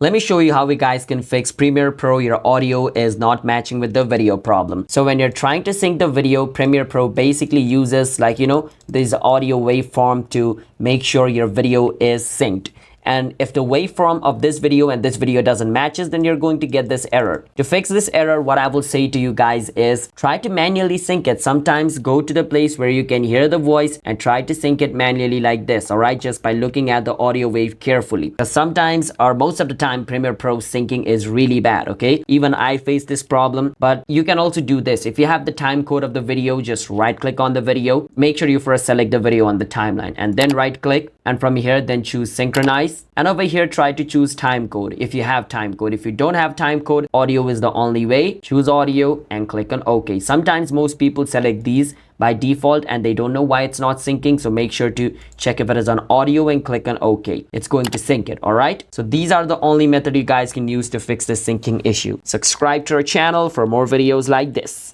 Let me show you how you guys can fix Premiere Pro. Your audio is not matching with the video problem. So when you're trying to sync the video, Premiere Pro basically uses this audio waveform to make sure your video is synced. And if the waveform of this video and this video doesn't matches, then you're going to get this error. To fix this error, what I will say to you guys is try to manually sync it. Sometimes go to the place where you can hear the voice and try to sync it manually like this, all right? Just by looking at the audio wave carefully. Because sometimes or most of the time, Premiere Pro syncing is really bad, okay? Even I face this problem, but you can also do this. If you have the time code of the video, just right click on the video. Make sure you first select the video on the timeline and then right click. And from here, then choose synchronize. And over here, try to choose time code if you have time code. If you don't have time code, audio is the only way. Choose audio and click on OK. Sometimes most people select these by default and they don't know why it's not syncing. So make sure to check if it is on audio and click on OK. It's going to sync it. All right. So these are the only method you guys can use to fix this syncing issue. Subscribe to our channel for more videos like this.